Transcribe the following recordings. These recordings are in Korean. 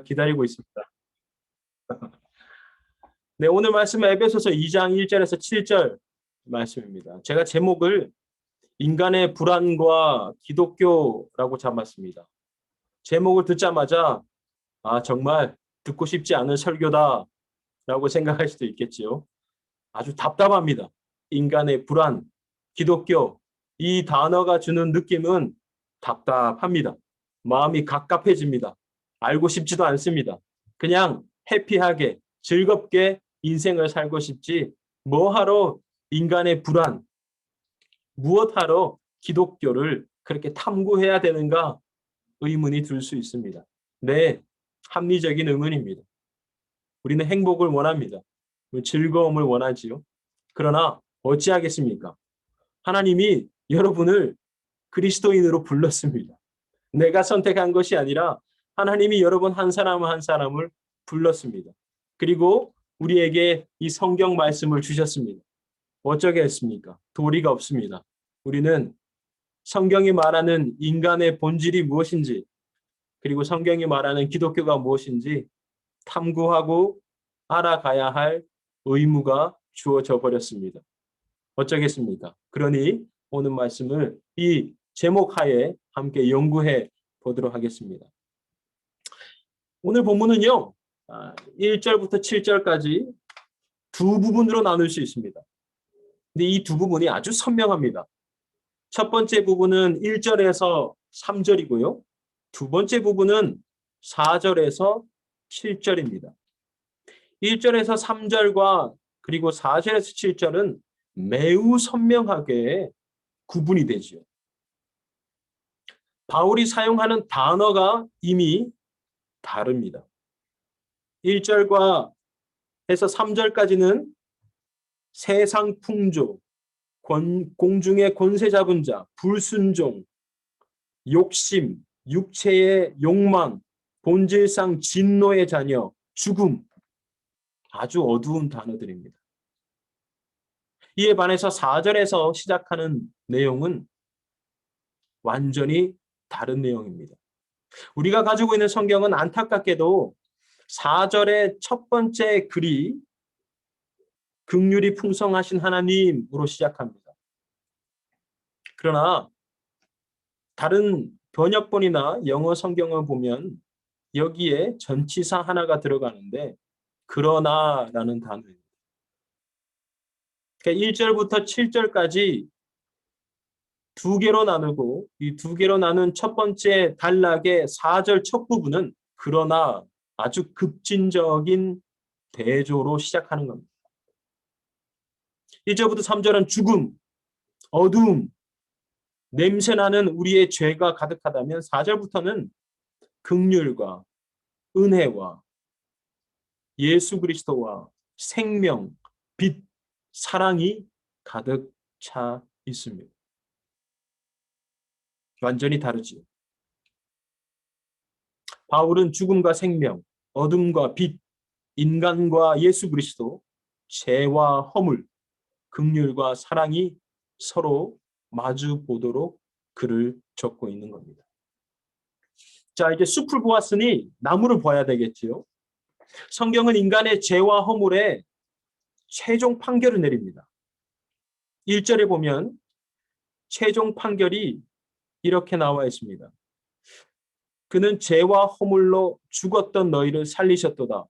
기다리고 있습니다. 네, 오늘 말씀은 에베소서 2장 1절에서 7절 말씀입니다. 제가 제목을 인간의 불안과 기독교라고 잡았습니다. 제목을 듣자마자 정말 듣고 싶지 않은 설교다라고 생각할 수도 있겠지요. 아주 답답합니다. 인간의 불안, 기독교, 이 단어가 주는 느낌은 답답합니다. 마음이 갑갑해집니다. 알고 싶지도 않습니다. 그냥 해피하게 즐겁게 인생을 살고 싶지 뭐하러 인간의 불안, 무엇하러 기독교를 그렇게 탐구해야 되는가 의문이 들 수 있습니다. 네, 합리적인 의문입니다. 우리는 행복을 원합니다. 즐거움을 원하지요. 그러나 어찌하겠습니까? 하나님이 여러분을 그리스도인으로 불렀습니다. 내가 선택한 것이 아니라 하나님이 여러분 한 사람 한 사람을 불렀습니다. 그리고 우리에게 이 성경 말씀을 주셨습니다. 어쩌겠습니까? 도리가 없습니다. 우리는 성경이 말하는 인간의 본질이 무엇인지, 그리고 성경이 말하는 기독교가 무엇인지 탐구하고 알아가야 할 의무가 주어져 버렸습니다. 어쩌겠습니까? 그러니 오늘 말씀을 이 제목 하에 함께 연구해 보도록 하겠습니다. 오늘 본문은요, 1절부터 7절까지 두 부분으로 나눌 수 있습니다. 근데 이 두 부분이 아주 선명합니다. 첫 번째 부분은 1절에서 3절이고요. 두 번째 부분은 4절에서 7절입니다. 1절에서 3절과 그리고 4절에서 7절은 매우 선명하게 구분이 되죠. 바울이 사용하는 단어가 이미 다릅니다. 1절과 해서 3절까지는 세상 풍조, 공중의 권세 잡은 자, 불순종, 욕심, 육체의 욕망, 본질상 진노의 자녀, 죽음, 아주 어두운 단어들입니다. 이에 반해서 4절에서 시작하는 내용은 완전히 다른 내용입니다. 우리가 가지고 있는 성경은 안타깝게도 4절의 첫 번째 글이 긍휼이 풍성하신 하나님으로 시작합니다. 그러나 다른 번역본이나 영어 성경을 보면 여기에 전치사 하나가 들어가는데 그러나라는 단어입니다. 그러니까 1절부터 7절까지 두 개로 나누고 이 두 개로 나눈 첫 번째 단락의 4절 첫 부분은 그러나 아주 급진적인 대조로 시작하는 겁니다. 1절부터 3절은 죽음, 어두움, 냄새나는 우리의 죄가 가득하다면 4절부터는 긍휼과 은혜와 예수 그리스도와 생명, 빛, 사랑이 가득 차 있습니다. 완전히 다르지요. 바울은 죽음과 생명, 어둠과 빛, 인간과 예수 그리스도, 죄와 허물, 긍휼과 사랑이 서로 마주 보도록 글을 적고 있는 겁니다. 자, 이제 숲을 보았으니 나무를 봐야 되겠지요. 성경은 인간의 죄와 허물에 최종 판결을 내립니다. 1절에 보면 최종 판결이 이렇게 나와 있습니다. 그는 죄와 허물로 죽었던 너희를 살리셨도다.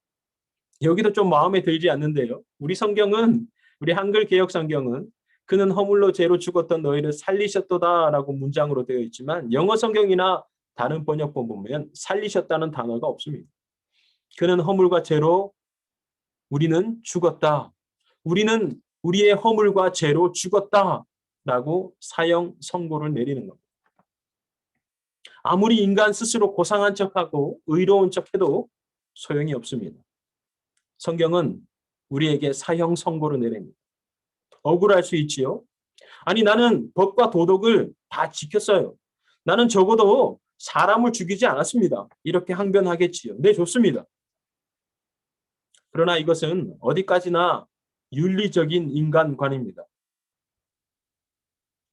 여기도 좀 마음에 들지 않는데요. 우리 성경은, 우리 한글 개역 성경은 그는 허물로 죄로 죽었던 너희를 살리셨도다라고 문장으로 되어 있지만 영어 성경이나 다른 번역본 보면 살리셨다는 단어가 없습니다. 그는 허물과 죄로 우리는 죽었다. 우리는 우리의 허물과 죄로 죽었다라고 사형 선고를 내리는 겁니다. 아무리 인간 스스로 고상한 척하고 의로운 척해도 소용이 없습니다. 성경은 우리에게 사형 선고를 내립니다. 억울할 수 있지요. 아니 나는 법과 도덕을 다 지켰어요. 나는 적어도 사람을 죽이지 않았습니다. 이렇게 항변하겠지요. 네, 좋습니다. 그러나 이것은 어디까지나 윤리적인 인간관입니다.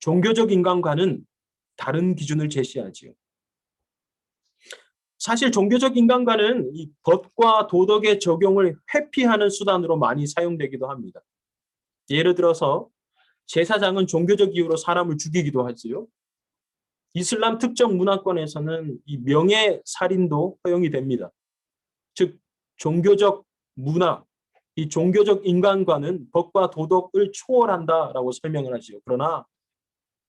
종교적 인간관은 다른 기준을 제시하지요. 사실 종교적 인간관은 이 법과 도덕의 적용을 회피하는 수단으로 많이 사용되기도 합니다. 예를 들어서 제사장은 종교적 이유로 사람을 죽이기도 하지요. 이슬람 특정 문화권에서는 이 명예살인도 허용이 됩니다. 즉 종교적 문화, 이 종교적 인간관은 법과 도덕을 초월한다라고 설명을 하지요. 그러나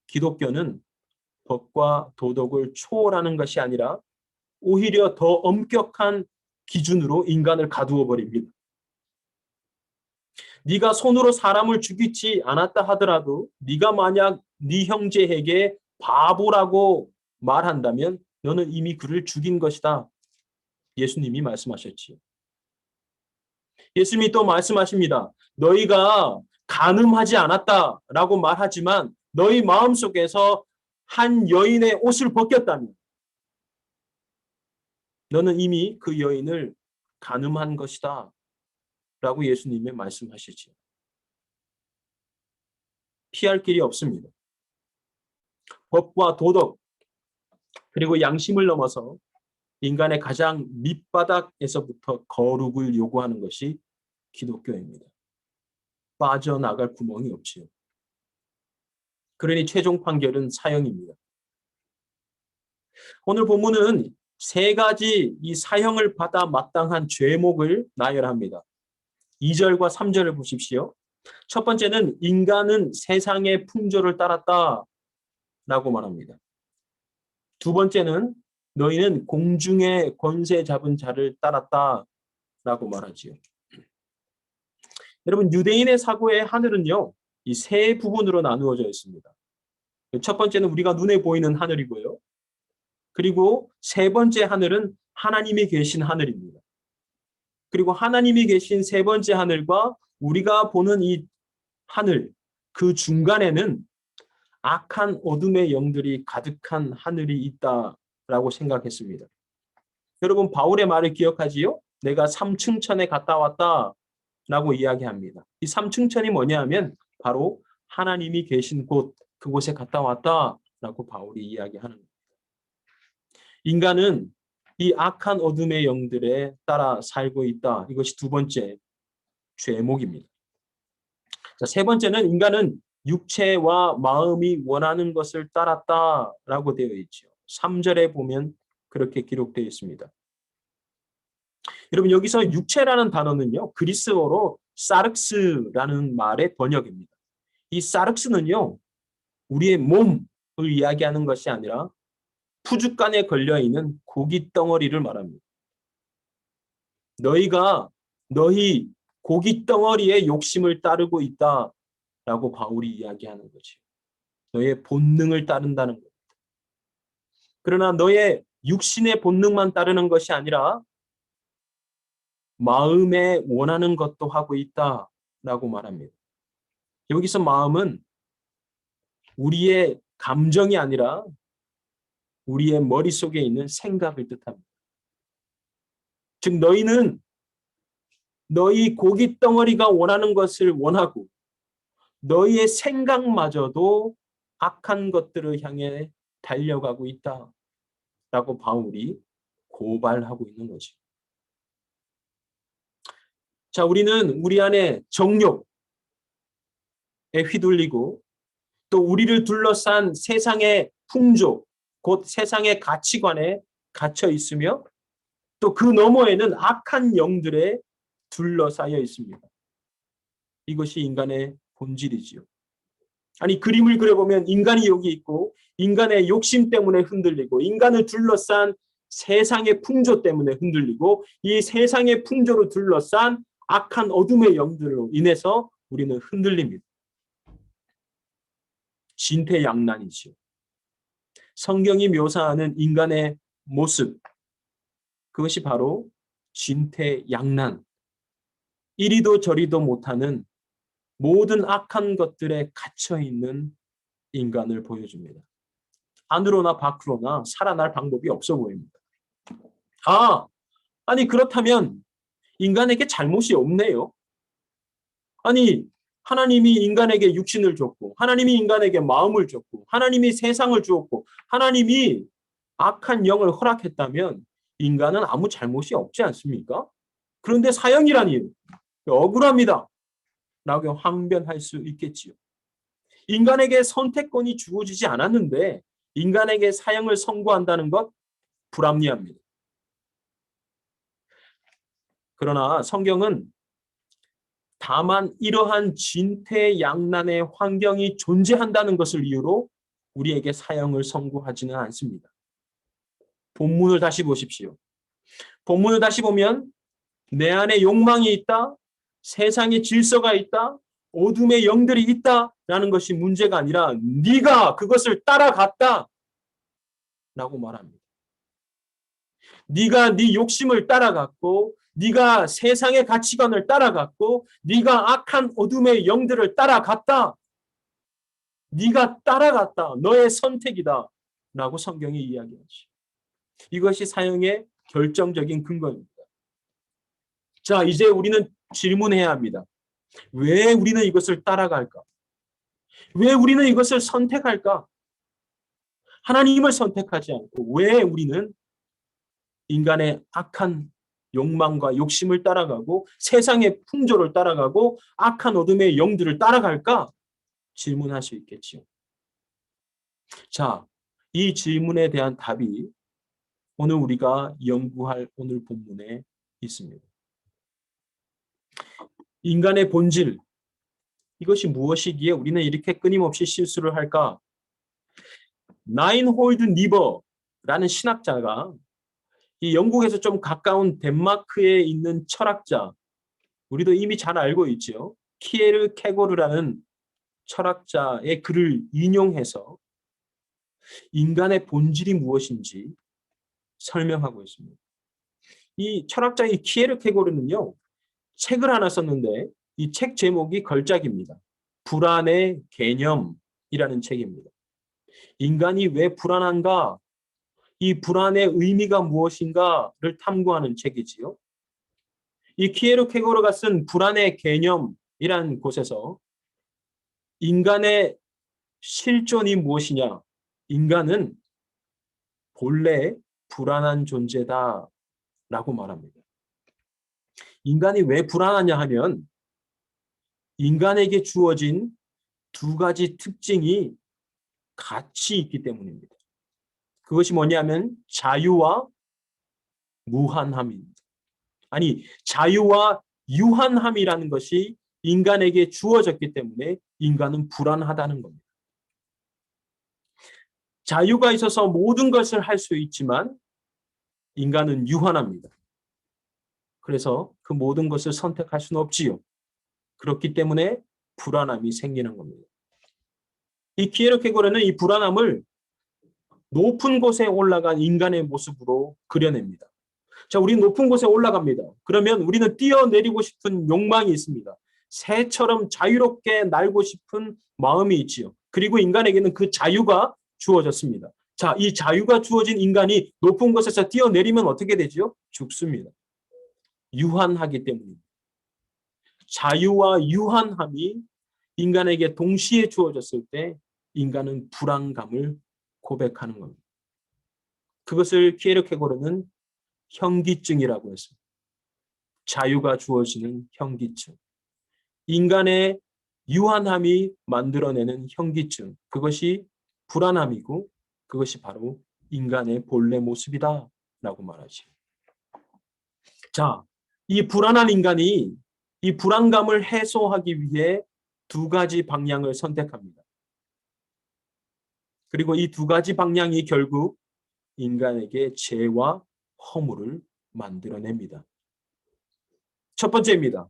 기독교는 법과 도덕을 초월하는 것이 아니라 오히려 더 엄격한 기준으로 인간을 가두어 버립니다. 네가 손으로 사람을 죽이지 않았다 하더라도 네가 만약 네 형제에게 바보라고 말한다면 너는 이미 그를 죽인 것이다. 예수님이 말씀하셨지요. 예수님이 또 말씀하십니다. 너희가 간음하지 않았다라고 말하지만 너희 마음속에서 한 여인의 옷을 벗겼다면 너는 이미 그 여인을 간음한 것이다. 라고 예수님이 말씀하시지요. 피할 길이 없습니다. 법과 도덕 그리고 양심을 넘어서 인간의 가장 밑바닥에서부터 거룩을 요구하는 것이 기독교입니다. 빠져나갈 구멍이 없지요. 그러니 최종 판결은 사형입니다. 오늘 본문은 세 가지 이 사형을 받아 마땅한 죄목을 나열합니다. 2절과 3절을 보십시오. 첫 번째는 인간은 세상의 풍조를 따랐다 라고 말합니다. 두 번째는 너희는 공중의 권세 잡은 자를 따랐다 라고 말하지요. 여러분 유대인의 사고의 하늘은요. 이 세 부분으로 나누어져 있습니다. 첫 번째는 우리가 눈에 보이는 하늘이고요. 그리고 세 번째 하늘은 하나님이 계신 하늘입니다. 그리고 하나님이 계신 세 번째 하늘과 우리가 보는 이 하늘, 그 중간에는 악한 어둠의 영들이 가득한 하늘이 있다라고 생각했습니다. 여러분 바울의 말을 기억하지요? 내가 삼층천에 갔다 왔다라고 이야기합니다. 이 삼층천이 뭐냐 하면 바로 하나님이 계신 곳, 그곳에 갔다 왔다라고 바울이 이야기하는 겁니다. 인간은 이 악한 어둠의 영들에 따라 살고 있다. 이것이 두 번째 죄목입니다. 자, 세 번째는 인간은 육체와 마음이 원하는 것을 따랐다라고 되어 있죠. 3절에 보면 그렇게 기록되어 있습니다. 여러분 여기서 육체라는 단어는요. 그리스어로 사르크스라는 말의 번역입니다. 이 사르크스는요. 우리의 몸을 이야기하는 것이 아니라 푸죽간에 걸려있는 고기 덩어리를 말합니다. 너희 고기 덩어리의 욕심을 따르고 있다라고 바울이 이야기하는 거지. 너의 본능을 따른다는 겁니다. 그러나 너의 육신의 본능만 따르는 것이 아니라 마음에 원하는 것도 하고 있다라고 말합니다. 여기서 마음은 우리의 감정이 아니라 우리의 머릿속에 있는 생각을 뜻합니다. 즉 너희는 너희 고기 덩어리가 원하는 것을 원하고 너희의 생각마저도 악한 것들을 향해 달려가고 있다라고 바울이 고발하고 있는 거죠. 자, 우리는 우리 안에 정욕에 휘둘리고 또 우리를 둘러싼 세상의 풍조, 곧 세상의 가치관에 갇혀 있으며 또 그 너머에는 악한 영들에 둘러싸여 있습니다. 이것이 인간의 본질이지요. 아니 그림을 그려보면 인간이 여기 있고 인간의 욕심 때문에 흔들리고 인간을 둘러싼 세상의 풍조 때문에 흔들리고 이 세상의 풍조로 둘러싼 악한 어둠의 영들로 인해서 우리는 흔들립니다. 진퇴양난이지요. 성경이 묘사하는 인간의 모습, 그것이 바로 진퇴양난, 이리도 저리도 못하는 모든 악한 것들에 갇혀있는 인간을 보여줍니다. 안으로나 밖으로나 살아날 방법이 없어 보입니다. 아니 그렇다면 인간에게 잘못이 없네요. 아니 하나님이 인간에게 육신을 줬고 하나님이 인간에게 마음을 줬고 하나님이 세상을 주었고 하나님이 악한 영을 허락했다면 인간은 아무 잘못이 없지 않습니까? 그런데 사형이라니 억울합니다. 라고 항변할 수 있겠지요. 인간에게 선택권이 주어지지 않았는데 인간에게 사형을 선고한다는 것 불합리합니다. 그러나 성경은 다만 이러한 진퇴양난의 환경이 존재한다는 것을 이유로 우리에게 사형을 선고하지는 않습니다. 본문을 다시 보십시오. 본문을 다시 보면 내 안에 욕망이 있다, 세상에 질서가 있다, 어둠의 영들이 있다라는 것이 문제가 아니라 네가 그것을 따라갔다 라고 말합니다. 네가 네 욕심을 따라갔고 네가 세상의 가치관을 따라갔고 네가 악한 어둠의 영들을 따라갔다. 네가 따라갔다. 너의 선택이다. 라고 성경이 이야기하지. 이것이 사형의 결정적인 근거입니다. 자, 이제 우리는 질문해야 합니다. 왜 우리는 이것을 따라갈까? 왜 우리는 이것을 선택할까? 하나님을 선택하지 않고 왜 우리는 인간의 악한 욕망과 욕심을 따라가고 세상의 풍조를 따라가고 악한 어둠의 영들을 따라갈까? 질문할 수 있겠지요. 자, 이 질문에 대한 답이 오늘 우리가 연구할 오늘 본문에 있습니다. 인간의 본질, 이것이 무엇이기에 우리는 이렇게 끊임없이 실수를 할까? 나인홀드 니버라는 신학자가 이 영국에서 좀 가까운 덴마크에 있는 철학자, 우리도 이미 잘 알고 있죠. 키에르 케고르라는 철학자의 글을 인용해서 인간의 본질이 무엇인지 설명하고 있습니다. 이 철학자의 키에르 케고르는요, 책을 하나 썼는데 이 책 제목이 걸작입니다. 불안의 개념이라는 책입니다. 인간이 왜 불안한가? 이 불안의 의미가 무엇인가를 탐구하는 책이지요. 이 키에르 케고르가 쓴 불안의 개념이란 곳에서 인간의 실존이 무엇이냐? 인간은 본래 불안한 존재다라고 말합니다. 인간이 왜 불안하냐 하면 인간에게 주어진 두 가지 특징이 같이 있기 때문입니다. 그것이 뭐냐면 자유와 무한함입니다. 아니, 자유와 유한함이라는 것이 인간에게 주어졌기 때문에 인간은 불안하다는 겁니다. 자유가 있어서 모든 것을 할 수 있지만 인간은 유한합니다. 그래서 그 모든 것을 선택할 수는 없지요. 그렇기 때문에 불안함이 생기는 겁니다. 이 키에르케고르는 이 불안함을 높은 곳에 올라간 인간의 모습으로 그려냅니다. 자, 우리는 높은 곳에 올라갑니다. 그러면 우리는 뛰어내리고 싶은 욕망이 있습니다. 새처럼 자유롭게 날고 싶은 마음이 있지요. 그리고 인간에게는 그 자유가 주어졌습니다. 자, 이 자유가 주어진 인간이 높은 곳에서 뛰어내리면 어떻게 되지요? 죽습니다. 유한하기 때문입니다. 자유와 유한함이 인간에게 동시에 주어졌을 때 인간은 불안감을 고백하는 겁니다. 그것을 키에르케고르는 현기증이라고 했습니다. 자유가 주어지는 현기증. 인간의 유한함이 만들어내는 현기증. 그것이 불안함이고 그것이 바로 인간의 본래 모습이다 라고 말하죠. 자, 이 불안한 인간이 이 불안감을 해소하기 위해 두 가지 방향을 선택합니다. 그리고 이 두 가지 방향이 결국 인간에게 죄와 허물을 만들어냅니다. 첫 번째입니다.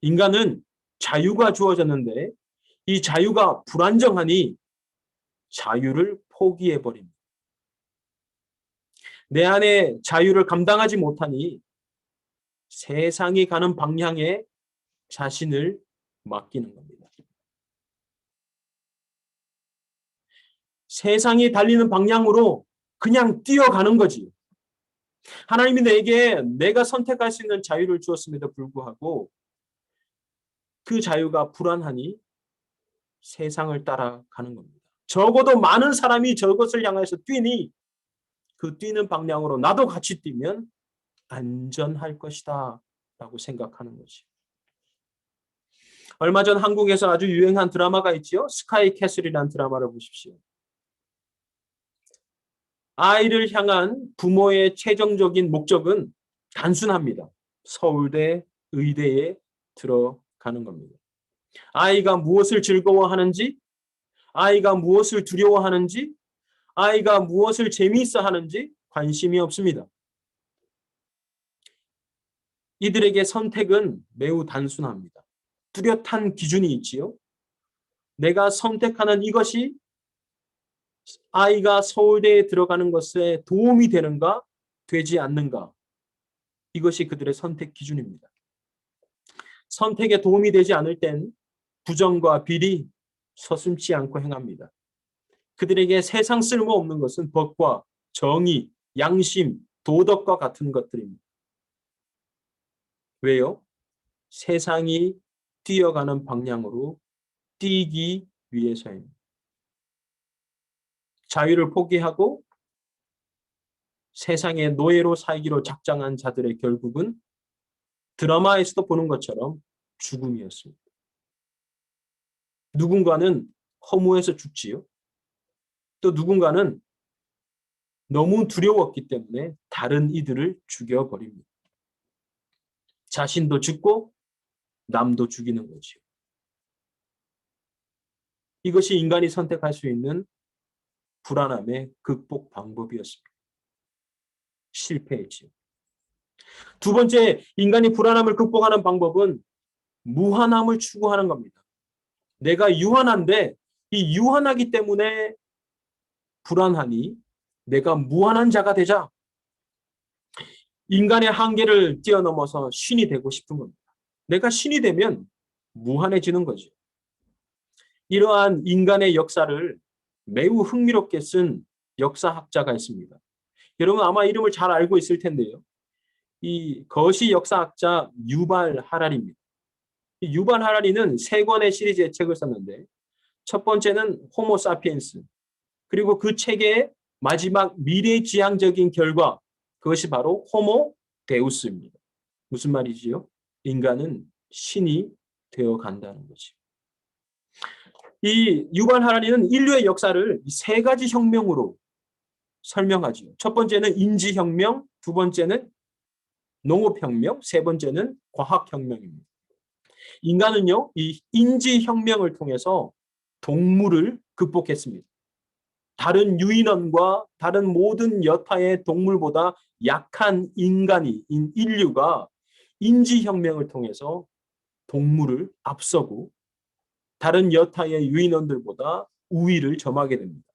인간은 자유가 주어졌는데 이 자유가 불안정하니 자유를 포기해버립니다. 내 안에 자유를 감당하지 못하니 세상이 가는 방향에 자신을 맡기는 겁니다. 세상이 달리는 방향으로 그냥 뛰어가는 거지. 하나님이 내게 내가 선택할 수 있는 자유를 주었음에도 불구하고 그 자유가 불안하니 세상을 따라가는 겁니다. 적어도 많은 사람이 저것을 향해서 뛰니 그 뛰는 방향으로 나도 같이 뛰면 안전할 것이다 라고 생각하는 거지. 얼마 전 한국에서 아주 유행한 드라마가 있지요. 스카이 캐슬이라는 드라마를 보십시오. 아이를 향한 부모의 최종적인 목적은 단순합니다. 서울대, 의대에 들어가는 겁니다. 아이가 무엇을 즐거워하는지, 아이가 무엇을 두려워하는지, 아이가 무엇을 재미있어 하는지 관심이 없습니다. 이들에게 선택은 매우 단순합니다. 뚜렷한 기준이 있지요. 내가 선택하는 이것이 아이가 서울대에 들어가는 것에 도움이 되는가, 되지 않는가. 이것이 그들의 선택 기준입니다. 선택에 도움이 되지 않을 땐 부정과 비리 서슴지 않고 행합니다. 그들에게 세상 쓸모없는 것은 법과 정의, 양심, 도덕과 같은 것들입니다. 왜요? 세상이 뛰어가는 방향으로 뛰기 위해서입니다. 자유를 포기하고 세상의 노예로 살기로 작정한 자들의 결국은 드라마에서도 보는 것처럼 죽음이었습니다. 누군가는 허무해서 죽지요. 또 누군가는 너무 두려웠기 때문에 다른 이들을 죽여버립니다. 자신도 죽고 남도 죽이는 거지요. 이것이 인간이 선택할 수 있는 불안함의 극복 방법이었습니다. 실패했지요. 두 번째, 인간이 불안함을 극복하는 방법은 무한함을 추구하는 겁니다. 내가 유한한데 이 유한하기 때문에 불안하니 내가 무한한 자가 되자. 인간의 한계를 뛰어넘어서 신이 되고 싶은 겁니다. 내가 신이 되면 무한해지는 거죠. 이러한 인간의 역사를 매우 흥미롭게 쓴 역사학자가 있습니다. 여러분 아마 이름을 잘 알고 있을 텐데요. 이 거시 역사학자 유발 하라리입니다. 유발 하라리는 세 권의 시리즈의 책을 썼는데 첫 번째는 호모 사피엔스, 그리고 그 책의 마지막 미래지향적인 결과, 그것이 바로 호모 데우스입니다. 무슨 말이지요? 인간은 신이 되어 간다는 거지. 이 유발 하라리는 인류의 역사를 세 가지 혁명으로 설명하죠. 첫 번째는 인지혁명, 두 번째는 농업혁명, 세 번째는 과학혁명입니다. 인간은요, 이 인지혁명을 통해서 동물을 극복했습니다. 다른 유인원과 다른 모든 여타의 동물보다 약한 인류가 인지혁명을 통해서 동물을 앞서고 다른 여타의 유인원들보다 우위를 점하게 됩니다.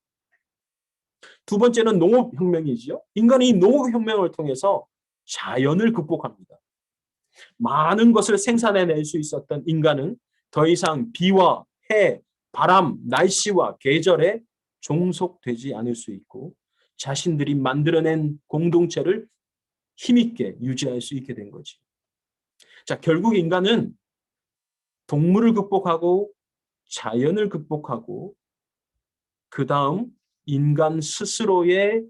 두 번째는 농업혁명이지요. 인간이 농업혁명을 통해서 자연을 극복합니다. 많은 것을 생산해낼 수 있었던 인간은 더 이상 비와 해, 바람, 날씨와 계절에 종속되지 않을 수 있고 자신들이 만들어낸 공동체를 힘있게 유지할 수 있게 된 거지. 자, 결국 인간은 동물을 극복하고 자연을 극복하고 그 다음 인간 스스로의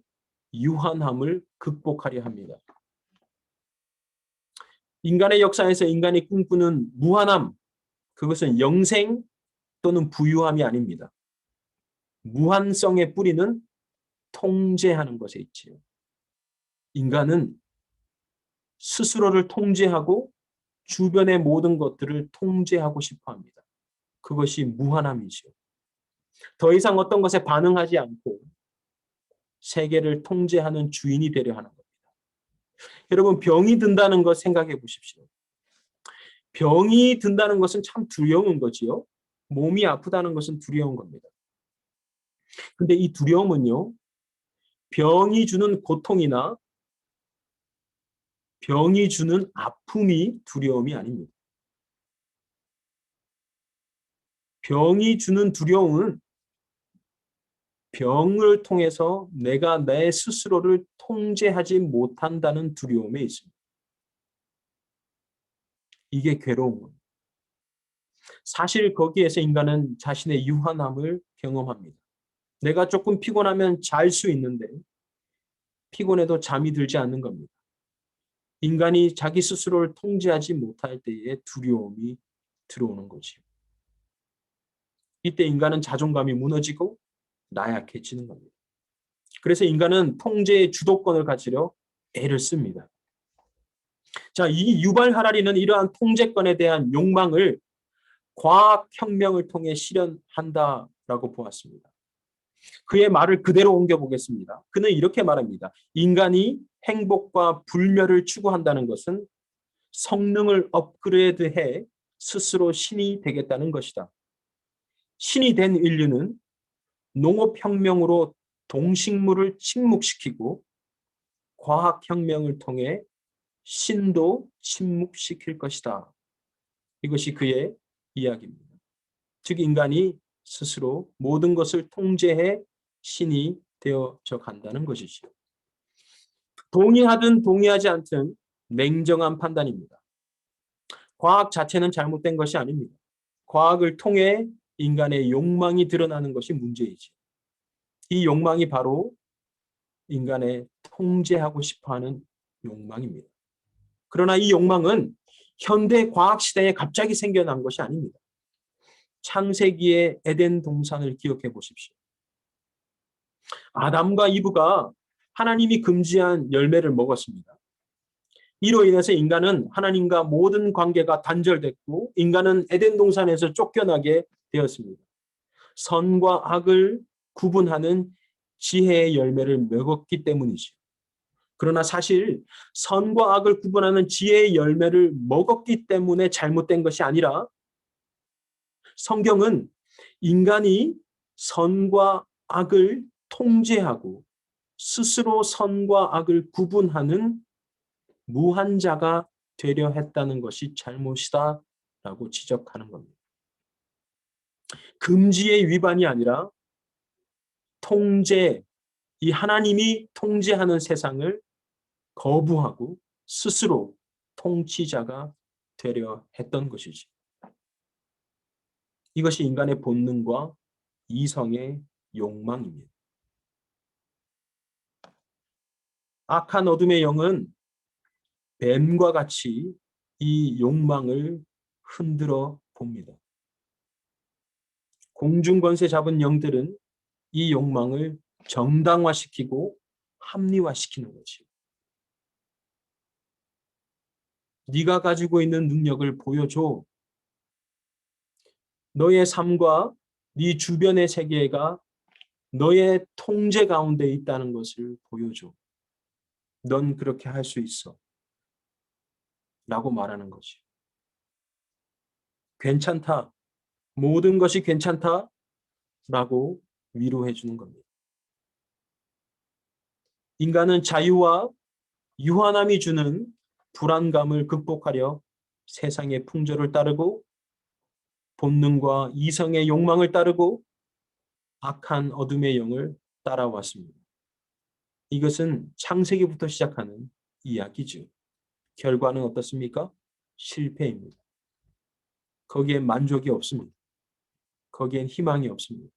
유한함을 극복하려 합니다. 인간의 역사에서 인간이 꿈꾸는 무한함, 그것은 영생 또는 부유함이 아닙니다. 무한성의 뿌리는 통제하는 것에 있지요. 인간은 스스로를 통제하고 주변의 모든 것들을 통제하고 싶어 합니다. 그것이 무한함이죠. 더 이상 어떤 것에 반응하지 않고 세계를 통제하는 주인이 되려 하는 겁니다. 여러분, 병이 든다는 것 생각해 보십시오. 병이 든다는 것은 참 두려운 거지요. 몸이 아프다는 것은 두려운 겁니다. 근데 이 두려움은요, 병이 주는 고통이나 병이 주는 아픔이 두려움이 아닙니다. 병이 주는 두려움은 병을 통해서 내가 내 스스로를 통제하지 못한다는 두려움에 있습니다. 이게 괴로운 겁니다. 사실 거기에서 인간은 자신의 유한함을 경험합니다. 내가 조금 피곤하면 잘 수 있는데 피곤해도 잠이 들지 않는 겁니다. 인간이 자기 스스로를 통제하지 못할 때에 두려움이 들어오는 거지요. 이때 인간은 자존감이 무너지고 나약해지는 겁니다. 그래서 인간은 통제의 주도권을 가지려 애를 씁니다. 자, 이 유발 하라리는 이러한 통제권에 대한 욕망을 과학혁명을 통해 실현한다라고 보았습니다. 그의 말을 그대로 옮겨보겠습니다. 그는 이렇게 말합니다. 인간이 행복과 불멸을 추구한다는 것은 성능을 업그레이드해 스스로 신이 되겠다는 것이다. 신이 된 인류는 농업혁명으로 동식물을 침묵시키고 과학혁명을 통해 신도 침묵시킬 것이다. 이것이 그의 이야기입니다. 즉 인간이 스스로 모든 것을 통제해 신이 되어져 간다는 것이죠. 동의하든 동의하지 않든 냉정한 판단입니다. 과학 자체는 잘못된 것이 아닙니다. 과학을 통해 인간의 욕망이 드러나는 것이 문제이지. 이 욕망이 바로 인간의 통제하고 싶어하는 욕망입니다. 그러나 이 욕망은 현대 과학 시대에 갑자기 생겨난 것이 아닙니다. 창세기의 에덴 동산을 기억해 보십시오. 아담과 이브가 하나님이 금지한 열매를 먹었습니다. 이로 인해서 인간은 하나님과 모든 관계가 단절됐고 인간은 에덴 동산에서 쫓겨나게 되었습니다. 선과 악을 구분하는 지혜의 열매를 먹었기 때문이죠. 그러나 사실 선과 악을 구분하는 지혜의 열매를 먹었기 때문에 잘못된 것이 아니라 성경은 인간이 선과 악을 통제하고 스스로 선과 악을 구분하는 무한자가 되려 했다는 것이 잘못이다라고 지적하는 겁니다. 금지의 위반이 아니라 통제, 이 하나님이 통제하는 세상을 거부하고 스스로 통치자가 되려 했던 것이지. 이것이 인간의 본능과 이성의 욕망입니다. 악한 어둠의 영은 뱀과 같이 이 욕망을 흔들어 봅니다. 공중권세 잡은 영들은 이 욕망을 정당화시키고 합리화시키는 거지. 네가 가지고 있는 능력을 보여줘. 너의 삶과 네 주변의 세계가 너의 통제 가운데 있다는 것을 보여줘. 넌 그렇게 할 수 있어. 라고 말하는 거지. 괜찮다. 모든 것이 괜찮다. 라고 위로해 주는 겁니다. 인간은 자유와 유한함이 주는 불안감을 극복하려 세상의 풍조를 따르고 본능과 이성의 욕망을 따르고 악한 어둠의 영을 따라왔습니다. 이것은 창세기부터 시작하는 이야기죠. 결과는 어떻습니까? 실패입니다. 거기엔 만족이 없습니다. 거기엔 희망이 없습니다.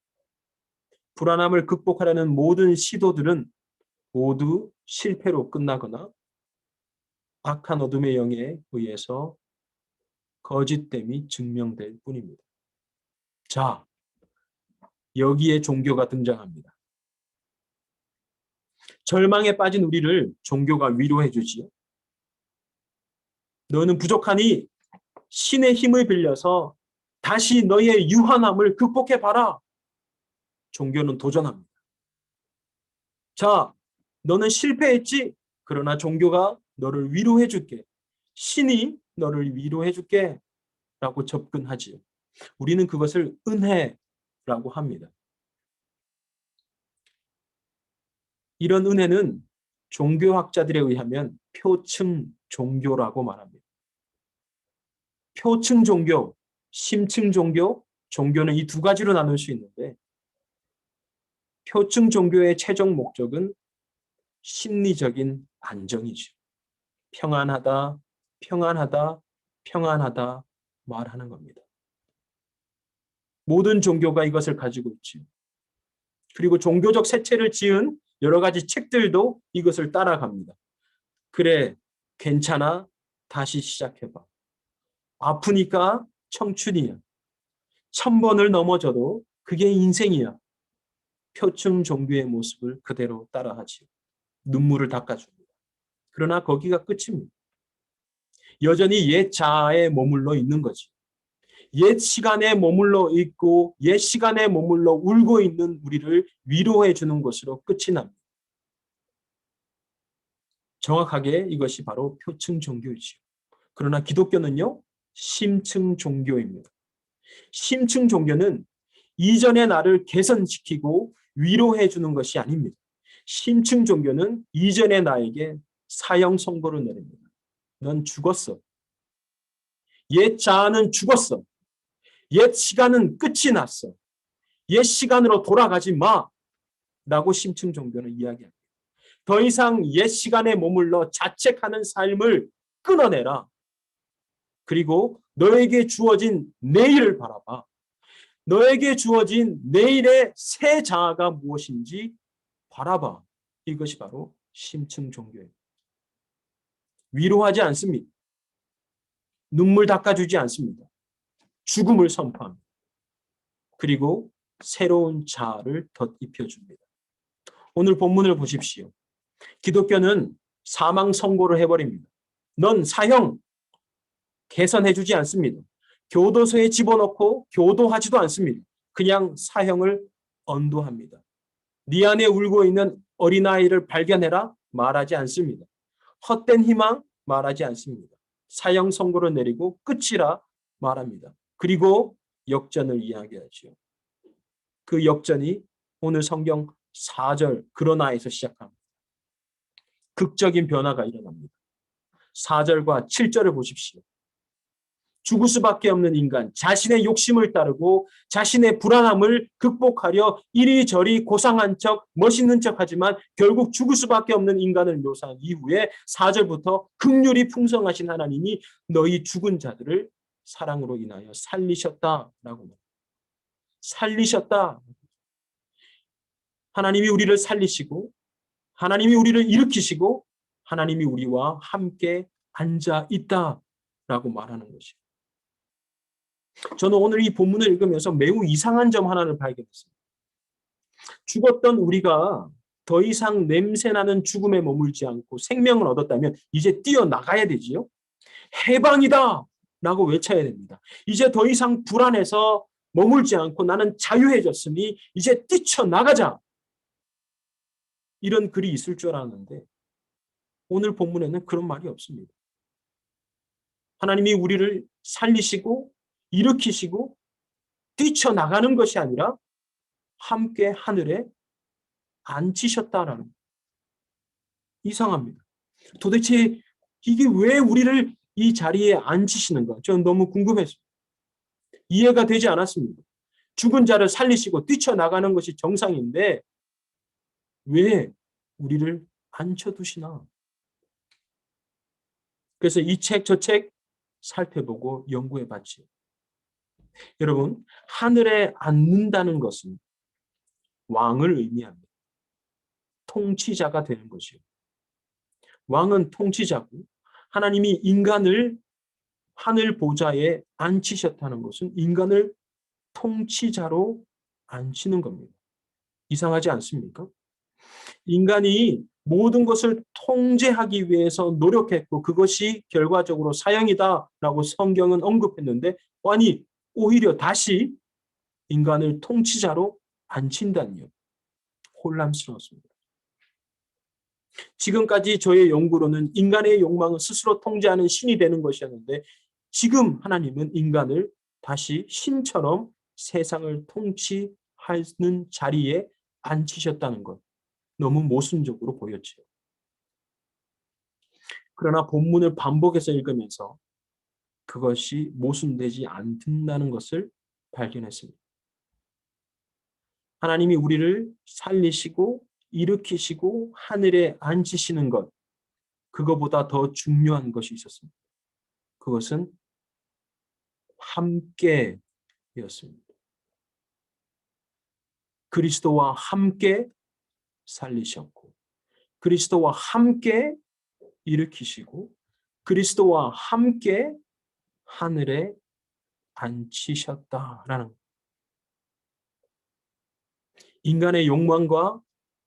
불안함을 극복하려는 모든 시도들은 모두 실패로 끝나거나 악한 어둠의 영에 의해서 거짓됨이 증명될 뿐입니다. 자, 여기에 종교가 등장합니다. 절망에 빠진 우리를 종교가 위로해 주지요. 너는 부족하니 신의 힘을 빌려서 다시 너의 유한함을 극복해봐라. 종교는 도전합니다. 자, 너는 실패했지? 그러나 종교가 너를 위로해 줄게. 신이 너를 위로해 줄게. 라고 접근하지요. 우리는 그것을 은혜라고 합니다. 이런 은혜는 종교학자들에 의하면 표층 종교라고 말합니다. 표층 종교, 심층 종교, 종교는 이 두 가지로 나눌 수 있는데 표층 종교의 최종 목적은 심리적인 안정이죠. 평안하다, 평안하다, 평안하다 말하는 겁니다. 모든 종교가 이것을 가지고 있죠. 그리고 종교적 색채를 지은 여러 가지 책들도 이것을 따라갑니다. 그래, 괜찮아. 다시 시작해봐. 아프니까 청춘이야. 1000번을 넘어져도 그게 인생이야. 표층 종교의 모습을 그대로 따라하지요. 눈물을 닦아줍니다. 그러나 거기가 끝입니다. 여전히 옛 자아에 머물러 있는 거지. 옛 시간에 머물러 있고 옛 시간에 머물러 울고 있는 우리를 위로해 주는 것으로 끝이 납니다. 정확하게 이것이 바로 표층 종교이지요. 그러나 기독교는요, 심층 종교입니다. 심층 종교는 이전의 나를 개선시키고 위로해 주는 것이 아닙니다. 심층 종교는 이전의 나에게 사형 선고를 내립니다. 넌 죽었어. 옛 자아는 죽었어. 옛 시간은 끝이 났어. 옛 시간으로 돌아가지 마. 라고 심층 종교는 이야기합니다. 더 이상 옛 시간에 머물러 자책하는 삶을 끊어내라. 그리고 너에게 주어진 내일을 바라봐. 너에게 주어진 내일의 새 자아가 무엇인지 바라봐. 이것이 바로 심층 종교예요. 위로하지 않습니다. 눈물 닦아주지 않습니다. 죽음을 선포합니다. 그리고 새로운 자아를 덧입혀줍니다. 오늘 본문을 보십시오. 기독교는 사망 선고를 해버립니다. 넌 사형 개선해주지 않습니다. 교도소에 집어넣고 교도하지도 않습니다. 그냥 사형을 언도합니다. 네 안에 울고 있는 어린아이를 발견해라 말하지 않습니다. 헛된 희망 말하지 않습니다. 사형 선고를 내리고 끝이라 말합니다. 그리고 역전을 이야기하죠. 그 역전이 오늘 성경 4절 그러나에서 시작합니다. 극적인 변화가 일어납니다. 4절과 7절을 보십시오. 죽을 수밖에 없는 인간, 자신의 욕심을 따르고 자신의 불안함을 극복하려 이리저리 고상한 척, 멋있는 척하지만 결국 죽을 수밖에 없는 인간을 묘사한 이후에 4절부터 긍휼이 풍성하신 하나님이 너희 죽은 자들을 사랑으로 인하여 살리셨다라고 말합니다. 살리셨다. 하나님이 우리를 살리시고 하나님이 우리를 일으키시고 하나님이 우리와 함께 앉아 있다라고 말하는 것이죠. 저는 오늘 이 본문을 읽으면서 매우 이상한 점 하나를 발견했습니다. 죽었던 우리가 더 이상 냄새나는 죽음에 머물지 않고 생명을 얻었다면 이제 뛰어나가야 되지요. 해방이다! 라고 외쳐야 됩니다. 이제 더 이상 불안해서 머물지 않고 나는 자유해졌으니 이제 뛰쳐나가자! 이런 글이 있을 줄 알았는데 오늘 본문에는 그런 말이 없습니다. 하나님이 우리를 살리시고 일으키시고 뛰쳐나가는 것이 아니라 함께 하늘에 앉히셨다라는 이상합니다. 도대체 이게 왜 우리를 이 자리에 앉히시는가? 저는 너무 궁금했습니다. 이해가 되지 않았습니다. 죽은 자를 살리시고 뛰쳐나가는 것이 정상인데 왜 우리를 앉혀두시나? 그래서 이 책, 저 책 살펴보고 연구해봤지요. 여러분, 하늘에 앉는다는 것은 왕을 의미합니다. 통치자가 되는 것이요. 왕은 통치자고 하나님이 인간을 하늘 보좌에 앉히셨다는 것은 인간을 통치자로 앉히는 겁니다. 이상하지 않습니까? 인간이 모든 것을 통제하기 위해서 노력했고 그것이 결과적으로 사형이다라고 성경은 언급했는데 아니 오히려 다시 인간을 통치자로 앉힌다니요. 혼란스러웠습니다. 지금까지 저의 연구로는 인간의 욕망은 스스로 통제하는 신이 되는 것이었는데 지금 하나님은 인간을 다시 신처럼 세상을 통치하는 자리에 앉히셨다는 것. 너무 모순적으로 보였죠. 그러나 본문을 반복해서 읽으면서 그것이 모순되지 않는다는 것을 발견했습니다. 하나님이 우리를 살리시고 일으키시고 하늘에 앉히시는 것, 그거보다 더 중요한 것이 있었습니다. 그것은 함께였습니다. 그리스도와 함께 살리셨고 그리스도와 함께 일으키시고 그리스도와 함께 하늘에 앉히셨다라는 인간의 욕망과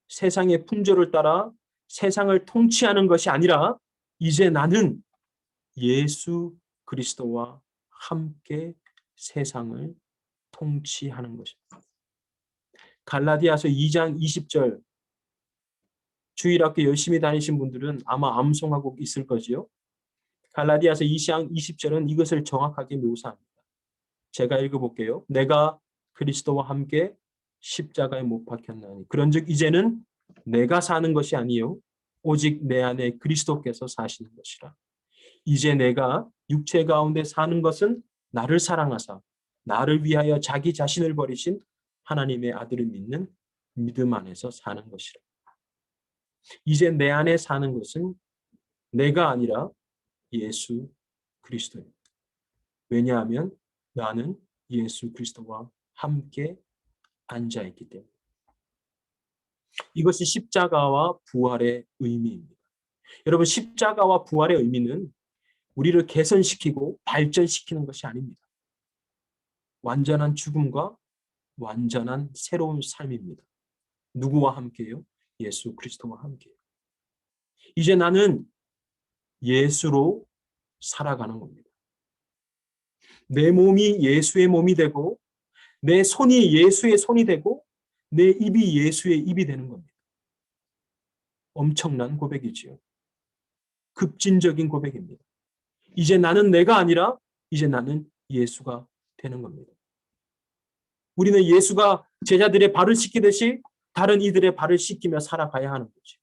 세상의 풍조를 따라 세상을 통치하는 것이 아니라 이제 나는 예수 그리스도와 함께 세상을 통치하는 것입니다. 갈라디아서 2장 20절 주일학교 열심히 다니신 분들은 아마 암송하고 있을 거지요. 갈라디아서 2장 20절은 이것을 정확하게 묘사합니다. 제가 읽어볼게요. 내가 그리스도와 함께 십자가에 못 박혔나니 그런즉 이제는 내가 사는 것이 아니요 오직 내 안에 그리스도께서 사시는 것이라. 이제 내가 육체 가운데 사는 것은 나를 사랑하사 나를 위하여 자기 자신을 버리신 하나님의 아들을 믿는 믿음 안에서 사는 것이라. 이제 내 안에 사는 것은 내가 아니라 예수 그리스도입니다. 왜냐하면 나는 예수 그리스도와 함께 앉아있기 때문에. 이것이 십자가와 부활의 의미입니다. 여러분 십자가와 부활의 의미는 우리를 개선시키고 발전시키는 것이 아닙니다. 완전한 죽음과 완전한 새로운 삶입니다. 누구와 함께요? 예수 그리스도와 함께요. 이제 나는 예수로 살아가는 겁니다. 내 몸이 예수의 몸이 되고 내 손이 예수의 손이 되고 내 입이 예수의 입이 되는 겁니다. 엄청난 고백이지요. 급진적인 고백입니다. 이제 나는 내가 아니라 이제 나는 예수가 되는 겁니다. 우리는 예수가 제자들의 발을 씻기듯이 다른 이들의 발을 씻기며 살아가야 하는 거죠.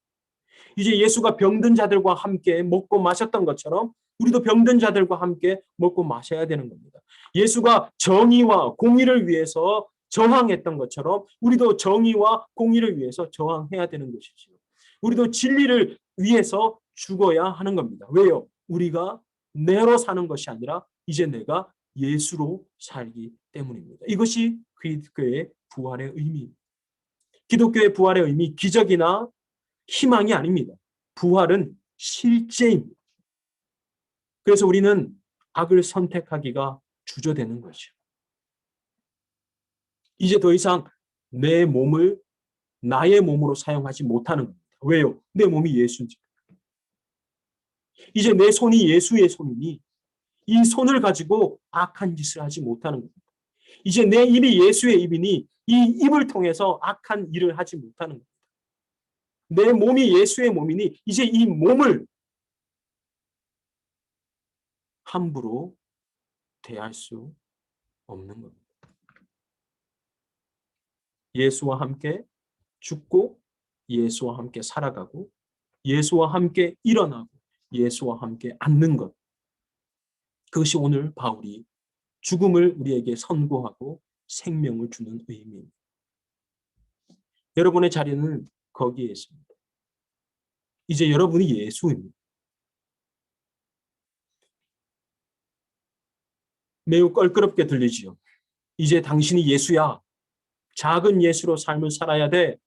이제 예수가 병든 자들과 함께 먹고 마셨던 것처럼 우리도 병든 자들과 함께 먹고 마셔야 되는 겁니다. 예수가 정의와 공의를 위해서 저항했던 것처럼 우리도 정의와 공의를 위해서 저항해야 되는 것이지요. 우리도 진리를 위해서 죽어야 하는 겁니다. 왜요? 우리가 내로 사는 것이 아니라 이제 내가 예수로 살기 때문입니다. 이것이 기독교의 부활의 의미입니다. 기독교의 부활의 의미, 기적이나 희망이 아닙니다. 부활은 실제입니다. 그래서 우리는 악을 선택하기가 주저되는 거죠. 이제 더 이상 내 몸을 나의 몸으로 사용하지 못하는 겁니다. 왜요? 내 몸이 예수인지. 이제 내 손이 예수의 손이니 이 손을 가지고 악한 짓을 하지 못하는 겁니다. 이제 내 입이 예수의 입이니 이 입을 통해서 악한 일을 하지 못하는 겁니다. 내 몸이 예수의 몸이니 이제 이 몸을 함부로 대할 수 없는 겁니다. 예수와 함께 죽고 예수와 함께 살아가고 예수와 함께 일어나고 예수와 함께 앉는 것. 그것이 오늘 바울이 죽음을 우리에게 선고하고 생명을 주는 의미입니다. 여러분의 자리는 거기에 있습니다. 이제 여러분이 예수입니다. 매우 껄끄럽게 들리지요. 이제 당신이 예수야. 작은 예수로 삶을 살아야 돼.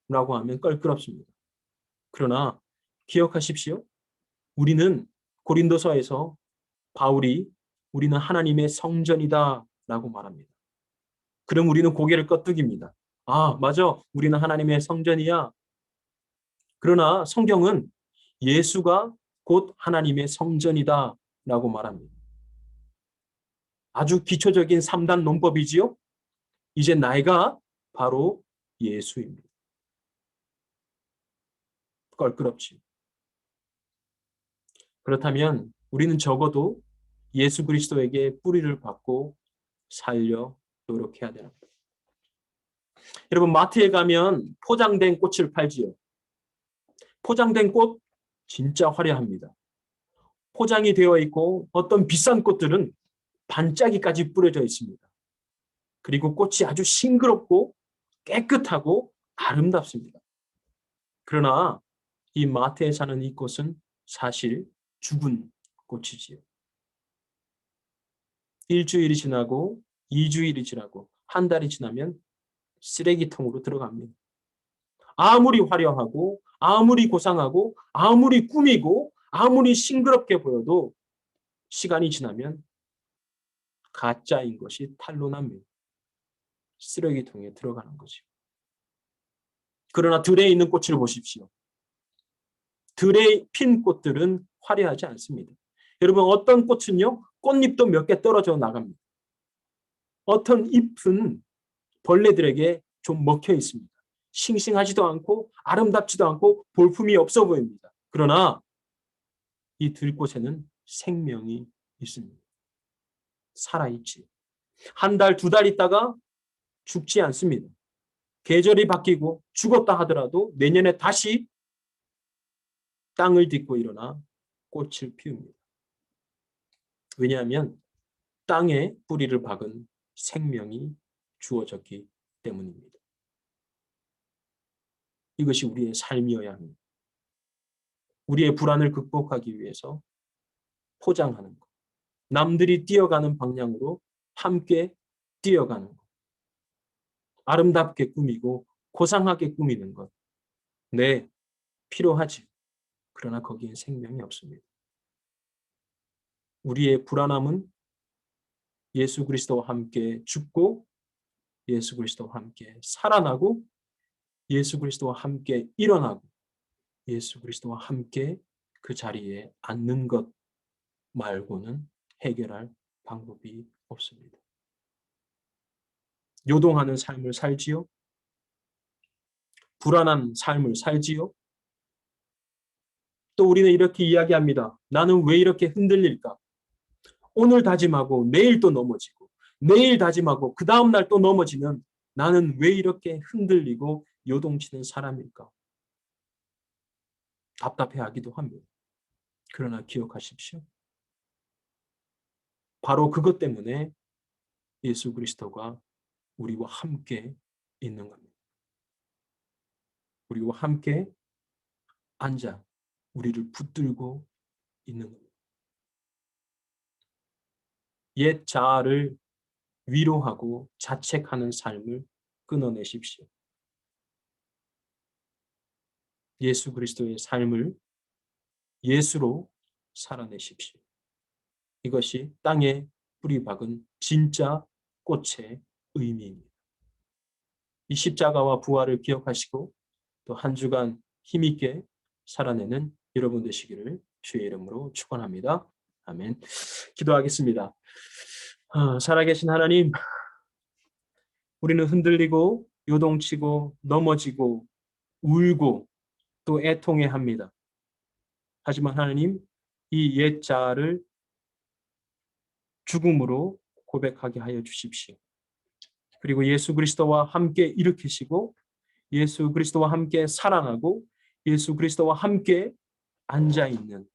라고 하면 껄끄럽습니다. 그러나 기억하십시오. 우리는 고린도서에서 바울이 우리는 하나님의 성전이다 라고 말합니다. 그럼 우리는 고개를 끄덕입니다. 아, 맞아. 우리는 하나님의 성전이야. 그러나 성경은 예수가 곧 하나님의 성전이다 라고 말합니다. 아주 기초적인 3단 논법이지요. 이제 나이가 바로 예수입니다. 껄끄럽지. 그렇다면 우리는 적어도 예수 그리스도에게 뿌리를 받고 살려 노력해야 되는 거예요. 여러분 마트에 가면 포장된 꽃을 팔지요. 포장된 꽃 진짜 화려합니다. 포장이 되어 있고 어떤 비싼 꽃들은 반짝이까지 뿌려져 있습니다. 그리고 꽃이 아주 싱그럽고 깨끗하고 아름답습니다. 그러나 이 마트에 사는 이 꽃은 사실 죽은 꽃이지요. 일주일이 지나고 2주일이 지나고 한 달이 지나면 쓰레기통으로 들어갑니다. 아무리 화려하고 아무리 고상하고 아무리 꾸미고 아무리 싱그럽게 보여도 시간이 지나면 가짜인 것이 탄로납니다. 쓰레기통에 들어가는 거죠. 그러나 들에 있는 꽃을 보십시오. 들에 핀 꽃들은 화려하지 않습니다. 여러분, 어떤 꽃은요, 꽃잎도 몇 개 떨어져 나갑니다. 어떤 잎은 벌레들에게 좀 먹혀 있습니다. 싱싱하지도 않고 아름답지도 않고 볼품이 없어 보입니다. 그러나 이 들꽃에는 생명이 있습니다. 살아있지. 한 달, 두 달 있다가 죽지 않습니다. 계절이 바뀌고 죽었다 하더라도 내년에 다시 땅을 딛고 일어나 꽃을 피웁니다. 왜냐하면 땅에 뿌리를 박은 생명이 주어졌기 때문입니다. 이것이 우리의 삶이어야 합니다. 우리의 불안을 극복하기 위해서 포장하는 것. 남들이 뛰어가는 방향으로 함께 뛰어가는 것. 아름답게 꾸미고 고상하게 꾸미는 것. 네, 필요하지. 그러나 거기엔 생명이 없습니다. 우리의 불안함은 예수 그리스도와 함께 죽고 예수 그리스도와 함께 살아나고 예수 그리스도와 함께 일어나고 예수 그리스도와 함께 그 자리에 앉는 것 말고는 해결할 방법이 없습니다. 요동하는 삶을 살지요? 불안한 삶을 살지요? 또 우리는 이렇게 이야기합니다. 나는 왜 이렇게 흔들릴까? 오늘 다짐하고 내일 또 넘어지고 내일 다짐하고 그 다음날 또 넘어지는 나는 왜 이렇게 흔들리고 요동치는 사람일까? 답답해하기도 합니다. 그러나 기억하십시오. 바로 그것 때문에 예수 그리스도가 우리와 함께 있는 겁니다. 우리와 함께 앉아 우리를 붙들고 있는 겁니다. 옛 자아를 위로하고 자책하는 삶을 끊어내십시오. 예수 그리스도의 삶을 예수로 살아내십시오. 이것이 땅에 뿌리 박은 진짜 꽃의 의미입니다. 이 십자가와 부활을 기억하시고 또 한 주간 힘있게 살아내는 여러분 되시기를 주의 이름으로 축원합니다. 아멘. 기도하겠습니다. 살아계신 하나님, 우리는 흔들리고 요동치고 넘어지고 울고 또 애통해합니다. 하지만 하나님, 이 옛 자아를 죽음으로 고백하게 하여 주십시오. 그리고 예수 그리스도와 함께 일으키시고 예수 그리스도와 함께 살아나고 예수 그리스도와 함께 앉아있는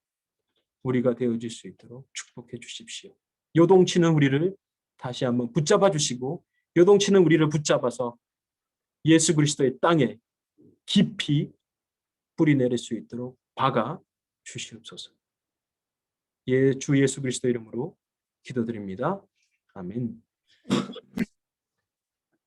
우리가 되어질 수 있도록 축복해 주십시오. 요동치는 우리를 다시 한번 붙잡아 주시고 요동치는 우리를 붙잡아서 예수 그리스도의 땅에 깊이 뿌리 내릴 수 있도록 박아 주시옵소서. 주 예수 그리스도 이름으로 기도드립니다. 아멘.